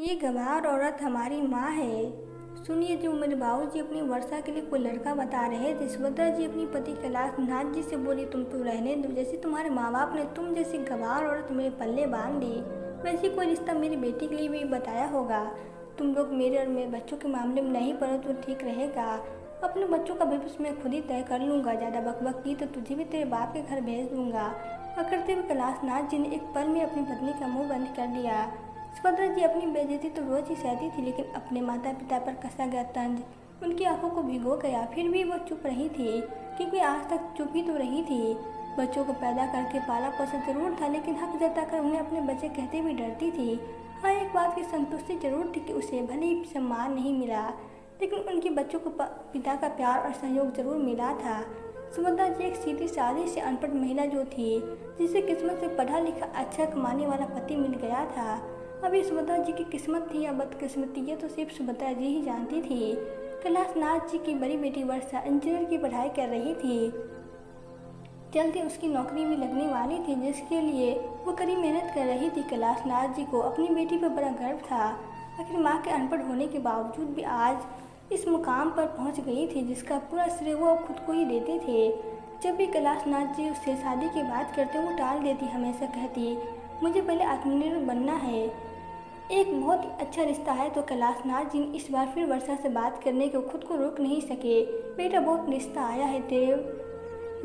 ये गंवार औरत हमारी माँ है। सुनिए, जो मेरे बाबूजी अपनी वर्षा के लिए कोई लड़का बता रहे थे। सुभद्रा जी अपनी पति कैलाश नाथ जी से बोली, तुम तो रहने दो। जैसे तुम्हारे माँ बाप ने तुम जैसी गंवार औरत मेरे पल्ले बांध दी, वैसे कोई रिश्ता मेरी बेटी के लिए भी बताया होगा। तुम लोग मेरे और मेरे बच्चों के मामले में नहीं पड़ो तो ठीक रहेगा। अपने बच्चों का भविष्य मैं खुद ही तय कर लूँगा। ज़्यादा बकबक की तो तुझे भी तेरे बाप के घर भेज दूँगा। और करते हुए कैलाश नाथ जी ने एक पल में अपनी पत्नी का मुँह बंद कर दिया। सुभद्रा जी अपनी बेइज्जती तो रोज ही सहती थी, लेकिन अपने माता पिता पर कसा गया तंज उनकी आंखों को भिगो गया। फिर भी वो चुप रही थी, क्योंकि आज तक चुप ही तो रही थी। बच्चों को पैदा करके पाला पोसा जरूर था, लेकिन हक जताकर उन्हें अपने बच्चे कहते भी डरती थी। हाँ, एक बात की संतुष्टि जरूर थी कि उसे भले ही सम्मान नहीं मिला, लेकिन उनके बच्चों को पिता का प्यार और सहयोग जरूर मिला था। सुभद्रा जी एक सीधी सादी से अनपढ़ महिला जो थी, जिसे किस्मत से पढ़ा लिखा अच्छा कमाने वाला पति मिल गया था। अब ये सुभद्रा जी की किस्मत थी या बदकिस्मती, ये तो सिर्फ सुभद्रा जी ही जानती थी। कैलाश नाथ जी की बड़ी बेटी वर्षा इंजीनियर की पढ़ाई कर रही थी। जल्द ही उसकी नौकरी भी लगने वाली थी, जिसके लिए वो कड़ी मेहनत कर रही थी। कैलाश नाथ जी को अपनी बेटी पर बड़ा गर्व था। आखिर माँ के अनपढ़ होने के बावजूद भी आज इस मुकाम पर पहुँच गई थी, जिसका पूरा श्रेय वो खुद को ही देते थे। जब भी कैलाश नाथ जी उससे शादी की बात करते वो टाल देती, हमेशा कहती, मुझे पहले आत्मनिर्भर बनना है। एक बहुत ही अच्छा रिश्ता है। तो कैलाश नाथ जी इस बार फिर वर्षा से बात करने को खुद को रोक नहीं सके। बेटा, बहुत रिश्ता आया है तेरे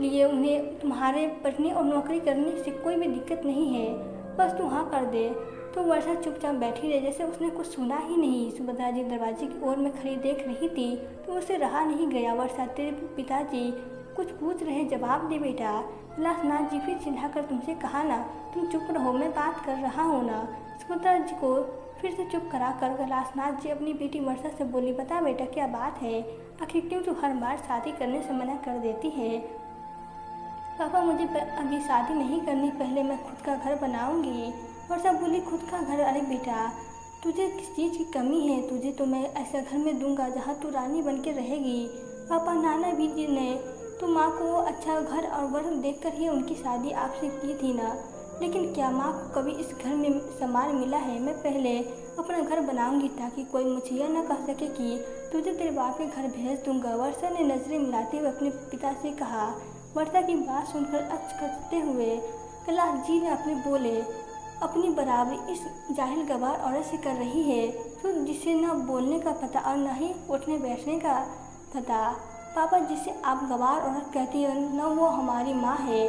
लिए, उन्हें तुम्हारे पढ़ने और नौकरी करने से कोई भी दिक्कत नहीं है, बस तू हाँ कर दे। तो वर्षा चुपचाप बैठी रही, जैसे उसने कुछ सुना ही नहीं। सुभद्रा जी दरवाजे की ओर में खड़ी देख रही थी, तो उसे रहा नहीं गया। वर्षा, तेरे पिताजी कुछ पूछ रहे, जवाब दे बेटा। कैलाश नाथ जी फिर चिल्लाकर, तुमसे कहा ना तुम चुप रहो, मैं बात कर रहा हूँ ना। सुभद्रा जी को फिर से चुप करा कर कैलाश नाथ जी अपनी बेटी वर्षा से बोली, बता बेटा क्या बात है, आखिर क्यों तू हर बार शादी करने से मना कर देती है। पापा, मुझे अभी शादी नहीं करनी, पहले मैं खुद का घर बनाऊंगी। वर्षा बोली, खुद का घर? अरे बेटा, तुझे किस चीज़ की कमी है? तुझे तो मैं ऐसा घर में दूंगा जहाँ तू रानी बन के रहेगी। पापा, नाना भी जी ने तो माँ को अच्छा घर और वर देखकर ही उनकी शादी आपसे की थी ना, लेकिन क्या माँ को कभी इस घर में सम्मान मिला है? मैं पहले अपना घर बनाऊंगी ताकि कोई मुझे यह न कह सके कि तुझे तेरे बाप के घर भेज दूंगा। वर्षा ने नजरें मिलाते हुए अपने पिता से कहा। वर्षा की बात सुनकर अचकचते हुए कैलाश जी ने अपने बोले, अपनी बराबरी इस जाहिल गवार औरत से कर रही है, तो जिसे न बोलने का पता और न ही उठने बैठने का पता। पापा, जिसे आप गवार औरत कहती हैं न, वो हमारी माँ है।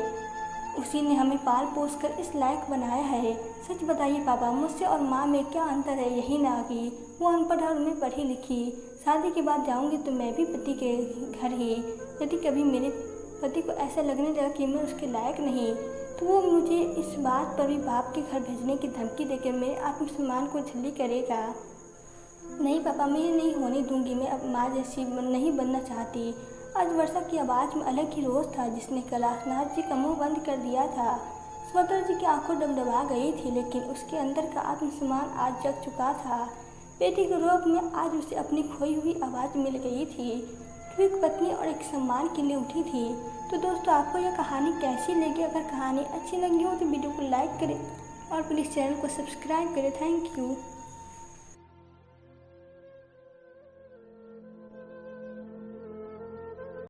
उसी ने हमें पाल पोस कर इस लायक बनाया है। सच बताइए पापा, मुझसे और माँ में क्या अंतर है? यही ना कि वो अनपढ़ और मैं पढ़ी लिखी। शादी के बाद जाऊंगी तो मैं भी पति के घर ही। यदि कभी मेरे पति को ऐसा लगने लगा कि मैं उसके लायक नहीं, तो वो मुझे इस बात पर भी बाप के घर भेजने की धमकी देकर मेरे आत्मसम्मान को झल्ली करेगा। नहीं पापा, मैं ये नहीं होने दूंगी। मैं अब माँ जैसी नहीं बनना चाहती। आज वर्षा की आवाज़ में अलग ही रोष था, जिसने कैलाश नाथ जी का मुंह बंद कर दिया था। सुभद्रा जी की आंखों डबडबा गई थी, लेकिन उसके अंदर का आत्मसम्मान आज जग चुका था। बेटी के रूप में आज उसे अपनी खोई हुई आवाज़ मिल गई थी, जो एक पत्नी और एक सम्मान के लिए उठी थी। तो दोस्तों, आपको यह कहानी कैसी लगी? अगर कहानी अच्छी लगी हो तो वीडियो को लाइक करें और प्लीज़ चैनल को सब्सक्राइब करें। Thank you.